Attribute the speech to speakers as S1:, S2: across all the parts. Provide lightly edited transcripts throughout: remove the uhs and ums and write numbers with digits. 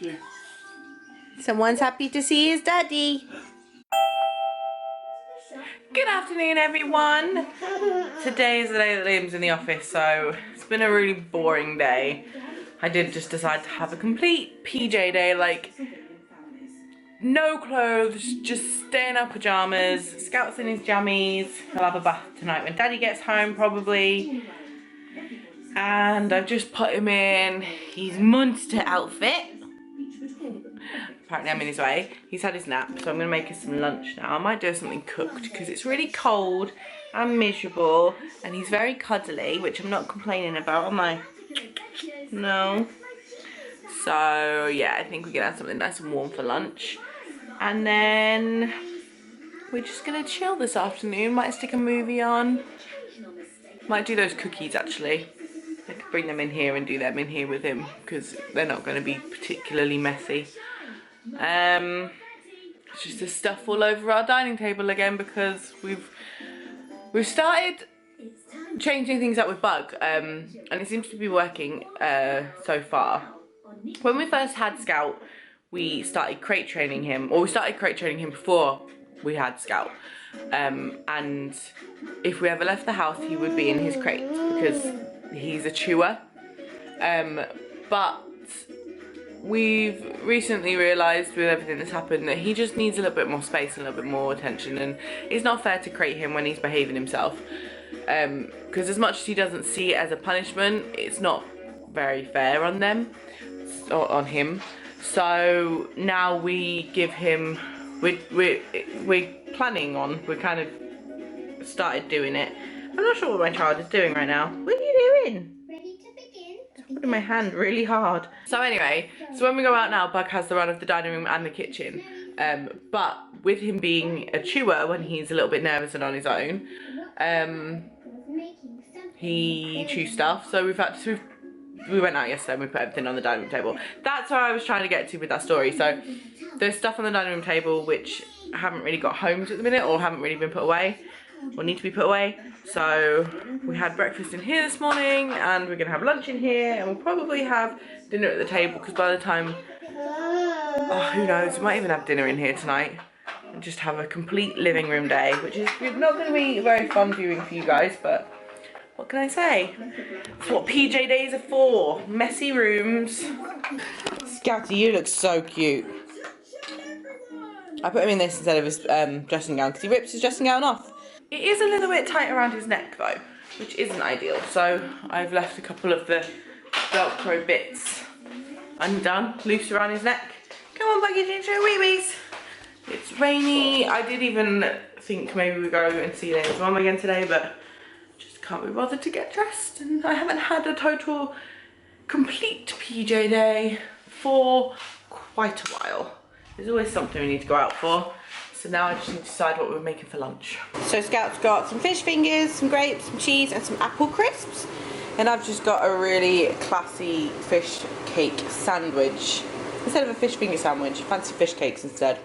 S1: Yeah.
S2: Someone's happy to see his daddy. Good afternoon, everyone. Today is the day that Liam's in the office, so it's been a really boring day. I did just decide to have a complete PJ day, like no clothes, just stay in our pajamas. Scout's in his jammies. He'll have a bath tonight when Daddy gets home, probably. And I've just put him in his monster outfit. Apparently I'm in his way. He's had his nap, so I'm going to make us some lunch now. I might do something cooked because it's really cold and miserable, and he's very cuddly, which I'm not complaining about, am I? No. So yeah, I think we're going to have something nice and warm for lunch. And then we're just going to chill this afternoon. Might stick a movie on. Might do those cookies actually. I could bring them in here and do them in here with him because they're not going to be particularly messy. It's just the stuff all over our dining table again because we've started changing things up with Bug, and it seems to be working so far. When we first had Scout, we started crate training him, or we started crate training him before we had Scout, and if we ever left the house he would be in his crate because he's a chewer, but we've recently realised with everything that's happened that he just needs a little bit more space and a little bit more attention, and it's not fair to crate him when he's behaving himself, because as much as he doesn't see it as a punishment, it's not very fair on them, or on him. So now we give him, we're planning on, we kind of started doing it. I'm not sure what my child is doing right now. What are you doing? Putting my hand really hard. So anyway, so when we go out now, Bug has the run of the dining room and the kitchen, but with him being a chewer when he's a little bit nervous and on his own, he chews stuff, so we went out yesterday and we put everything on the dining room table. That's where I was trying to get to with that story. So there's stuff on the dining room table which haven't really got homes at the minute, or haven't really been put away, or need to be put away. So we had breakfast in here this morning, and we're gonna have lunch in here, and we'll probably have dinner at the table, because by the time, oh, who knows, we might even have dinner in here tonight and just have a complete living room day, which is not going to be very fun viewing for you guys, but what can I say? It's what PJ days are for. Messy rooms. Scouty, you look so cute. I put him in this instead of his dressing gown because he rips his dressing gown off. It is a little bit tight around his neck though, which isn't ideal. So I've left a couple of the Velcro bits undone, loose around his neck. Come on, Buggy Ginger, wee-wees. It's rainy. I did even think maybe we'd go and see Liam's mum again today, but just can't be bothered to get dressed. And I haven't had a total complete PJ day for quite a while. There's always something we need to go out for. So now I just need to decide what we're making for lunch. So Scout's got some fish fingers, some grapes, some cheese and some apple crisps. And I've just got a really classy fish cake sandwich. Instead of a fish finger sandwich, fancy fish cakes instead.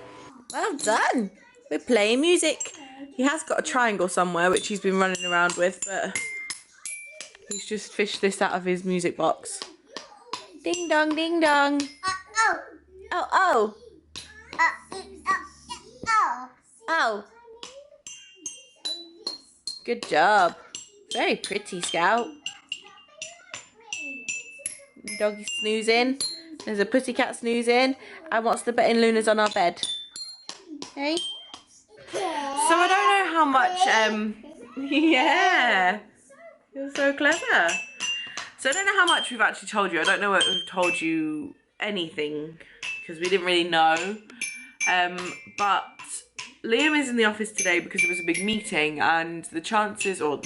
S2: Well done. We're playing music. He has got a triangle somewhere which he's been running around with, but he's just fished this out of his music box. Ding dong, ding dong. Oh, oh. Oh. Good job. Very pretty, Scout. Doggy snoozing. There's a pussycat snoozing. And what's the betting Luna's on our bed? Hey? So I don't know how much, yeah. You're so clever. So I don't know how much we've actually told you. I don't know what we've told you anything, because we didn't really know. But Liam is in the office today because there was a big meeting, and the chances, or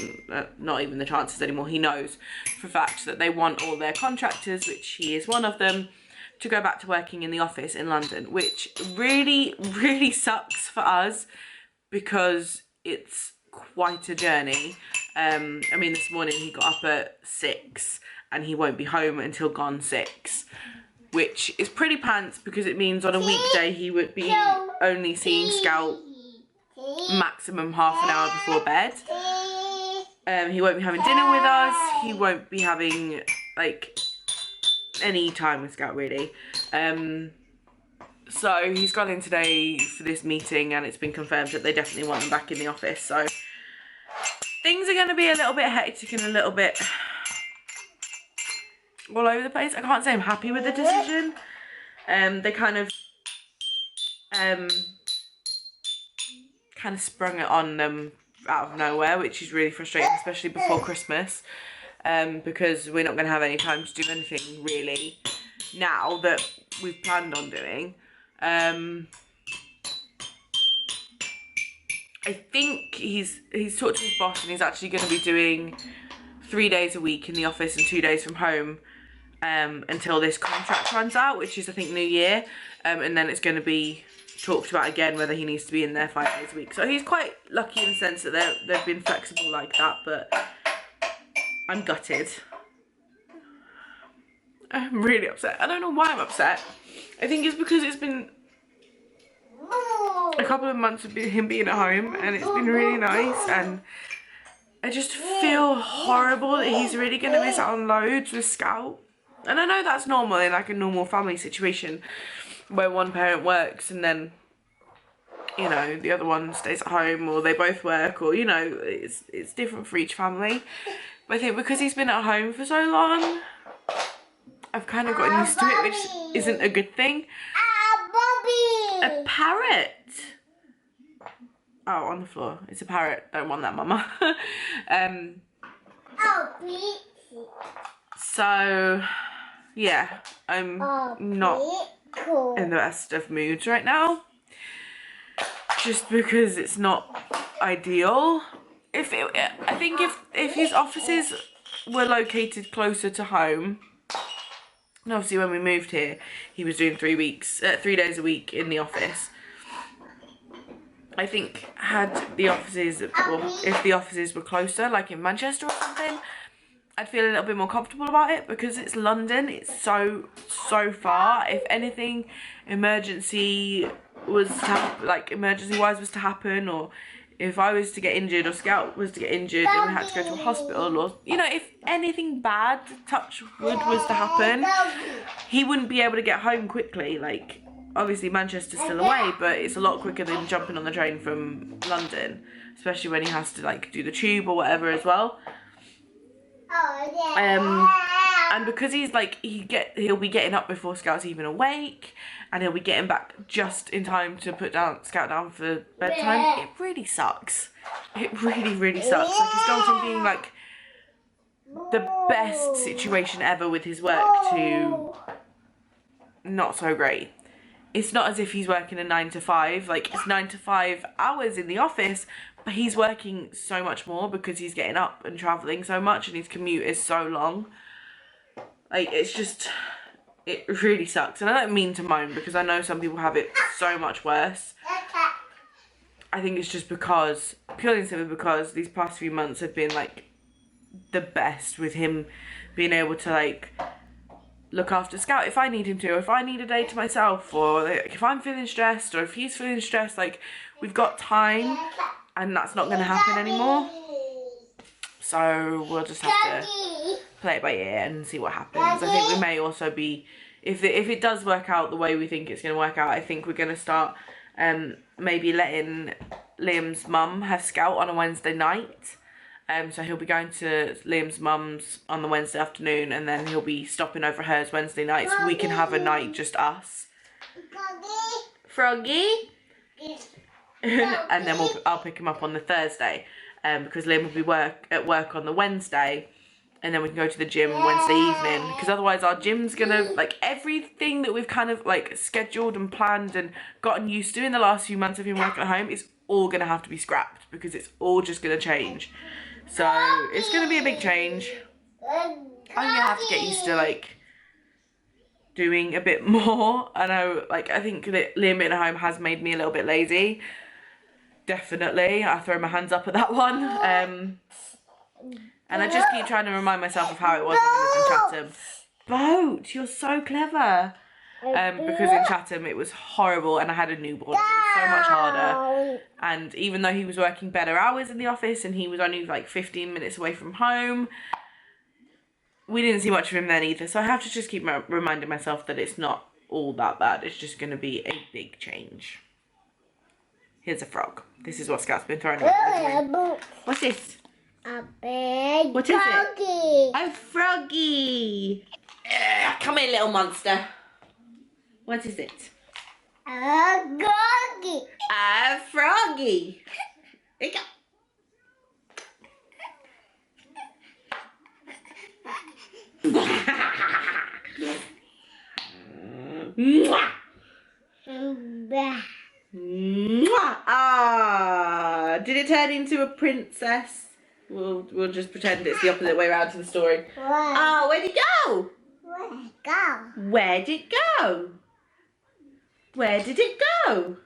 S2: not even the chances anymore, he knows for a fact that they want all their contractors, which he is one of them, to go back to working in the office in London, which really, really sucks for us because it's quite a journey. I mean, this morning he got up at 6 and he won't be home until gone 6. Which is pretty pants because it means on a weekday he would be only seeing Scout maximum half an hour before bed. He won't be having dinner with us. He won't be having like any time with Scout really. So he's gone in today for this meeting and it's been confirmed that they definitely want him back in the office. So things are going to be a little bit hectic and a little bit all over the place. I can't say I'm happy with the decision. They kind of sprung it on them out of nowhere, which is really frustrating, especially before Christmas, because we're not going to have any time to do anything really now that we've planned on doing. I think he's talked to his boss and he's actually going to be doing 3 days a week in the office and 2 days from home until this contract runs out, which is I think New Year, and then it's going to be talked about again whether he needs to be in there 5 days a week. So he's quite lucky in the sense that they've been flexible like that, but I'm gutted. I'm really upset. I don't know why I'm upset. I think it's because it's been a couple of months of him being at home and it's been really nice, and I just feel horrible that he's really going to miss out on loads with Scout. And I know that's normal in like a normal family situation where one parent works and then, you know, the other one stays at home, or they both work, or, you know, it's different for each family. But I think because he's been at home for so long, I've kind of gotten used to it, which isn't a good thing. A parrot. Oh, on the floor. It's a parrot. Don't want that, Mama. So, yeah, I'm not in the best of moods right now. Just because it's not ideal. I think if his offices were located closer to home, and obviously when we moved here, he was doing 3 days a week in the office. I think had the offices, or if the offices were closer, like in Manchester or something, I'd feel a little bit more comfortable about it, because it's London, it's so far. If anything emergency wise was to happen, or if I was to get injured, or Scout was to get injured and we had to go to a hospital, or, you know, if anything bad, touch wood, was to happen, he wouldn't be able to get home quickly. Like, obviously Manchester's still away, but it's a lot quicker than jumping on the train from London, especially when he has to like do the tube or whatever as well. And because he's like, he'll be getting up before Scout's even awake, and he'll be getting back just in time to put Scout down for bedtime. It really sucks. It really sucks. Like, he's gone from being like the best situation ever with his work to not so great. It's not as if he's working a 9 to 5, like it's 9 to 5 hours in the office, but he's working so much more because he's getting up and travelling so much, and his commute is so long. Like, it's just, it really sucks. And I don't mean to moan, because I know some people have it so much worse. I think it's just purely and simply because these past few months have been like the best, with him being able to like look after Scout if I need him to, or if I need a day to myself, or like, if I'm feeling stressed, or if he's feeling stressed, like, we've got time, and that's not going to happen anymore. So we'll just have to play it by ear and see what happens. I think we may also be, if it does work out the way we think it's going to work out, I think we're going to start maybe letting Liam's mum have Scout on a Wednesday night. So he'll be going to Liam's mum's on the Wednesday afternoon, and then he'll be stopping over hers Wednesday night, so we can have a night just us. Froggy? And then I'll pick him up on the Thursday, because Liam will be at work on the Wednesday, and then we can go to the gym Wednesday evening, because otherwise our gym's gonna, like, everything that we've kind of like scheduled and planned and gotten used to in the last few months of him working at home is all gonna have to be scrapped, because it's all just gonna change. So it's gonna be a big change. I'm gonna have to get used to like doing a bit more. I know, like, I think that Liam being at home has made me a little bit lazy. Definitely, I throw my hands up at that one. And I just keep trying to remind myself of how it was when we lived in Chatham. Boat, you're so clever. Because in Chatham it was horrible, and I had a newborn. It was so much harder. And even though he was working better hours in the office, and he was only like 15 minutes away from home, we didn't see much of him then either. So I have to just keep reminding myself that it's not all that bad. It's just going to be a big change. Here's a frog. This is what Scout's been throwing away. What's this?
S1: A big
S2: What is
S1: froggy.
S2: it? A froggy. Come here, little monster. What is it?
S1: A froggy.
S2: A froggy. Here you go. Mwah. Mwah. Ah, did it turn into a princess? We'll just pretend it's the opposite way around to the story. Ah, where'd it go? Where'd it go? Where did it go?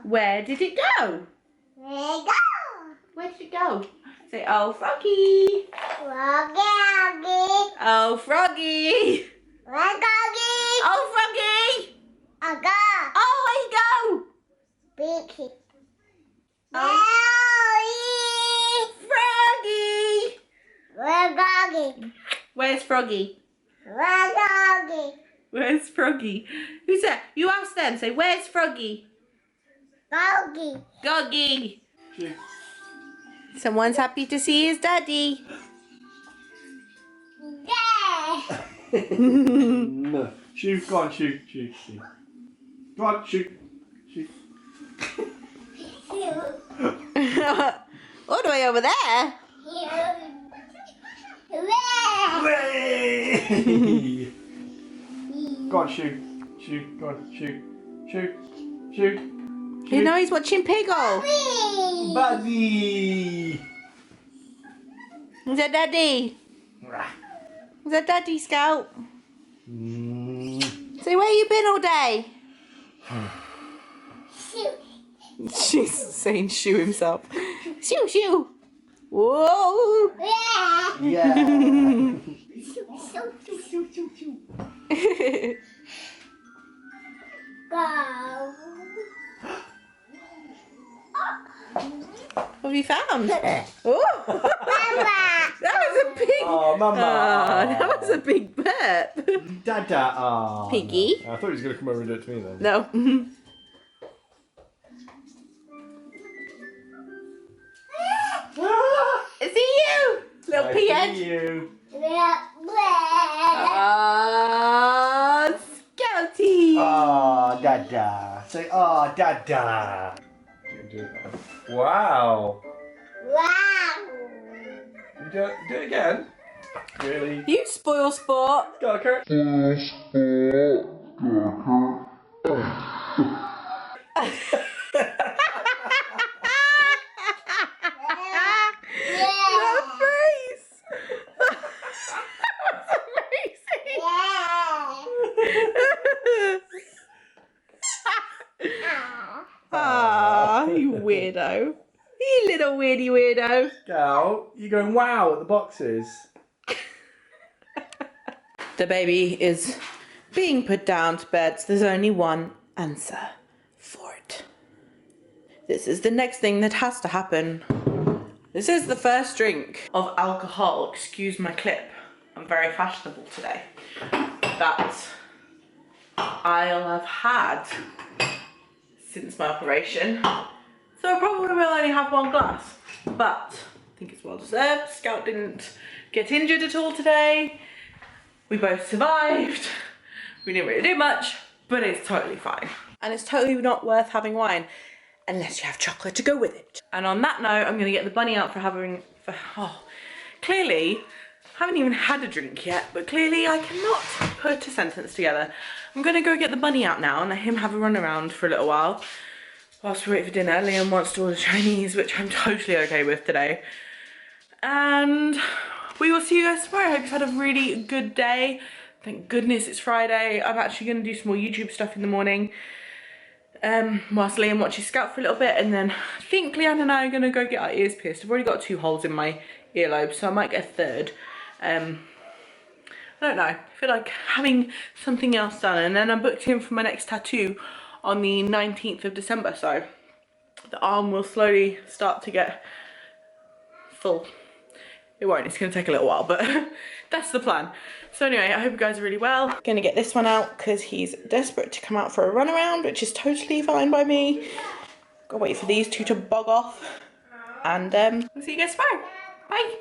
S2: Where did it go? Where did it go? Say, oh, froggy. Oh, froggy. Oh, froggy. Oh, where'd he go? Froggy. Where's Froggy? Where's Froggy? Who's that? You ask them. Say, where's Froggy? Goggy. Someone's happy to see his daddy.
S3: No. Shoot, go on, shoot. Go on, shoot.
S2: All the way over there.
S3: Way! Go on, shoot. Go on, shoot.
S2: You know he's watching Piggle.
S3: Buddy!
S2: Is that Daddy? Is that Daddy, Scout? So where you been all day? She's saying shoo himself. Shoo. Whoa.
S3: Yeah. What have you found? Oh. That was a big. Oh, Mama.
S2: That was a big burp.
S3: Dada. Oh,
S2: Piggy.
S3: No. I thought he was going to come over and do it to me then.
S2: No. Is it you? Little
S3: I
S2: peahead.
S3: see you.
S2: Scouty.
S3: Oh, Dada. Say, oh, Dada. Wow. You do it again? Really?
S2: You spoil sport.
S3: Go, Kurt.
S2: That face. That was amazing. Ah, you weirdo. You little weirdo.
S3: Gal, you going wow at the boxes?
S2: The baby is being put down to bed, so there's only one answer for it. This is the next thing that has to happen. This is the first drink of alcohol, excuse my clip, I'm very fashionable today, that I'll have had since my operation. So I probably will only have one glass, but I think it's well deserved. Scout didn't get injured at all today. We both survived. We didn't really do much, but it's totally fine. And it's totally not worth having wine unless you have chocolate to go with it. And on that note, I'm gonna get the bunny out clearly, I haven't even had a drink yet, but clearly I cannot put a sentence together. I'm gonna go get the bunny out now and let him have a run around for a little while whilst we wait for dinner. Liam wants to order Chinese, which I'm totally okay with today. And we will see you guys tomorrow. I hope you've had a really good day. Thank goodness it's Friday. I'm actually going to do some more YouTube stuff in the morning. Whilst Liam watches Scout for a little bit, and then I think Leanne and I are going to go get our ears pierced. I've already got 2 holes in my earlobe, so I might get a third. I don't know. I feel like having something else done. And then I'm booked in for my next tattoo on the 19th of December, so the arm will slowly start to get full. It won't, it's gonna take a little while, but that's the plan. So anyway, I hope you guys are really well. Gonna get this one out because he's desperate to come out for a run around, which is totally fine by me. Gotta wait for these two to bog off. And we'll see you guys tomorrow. Bye.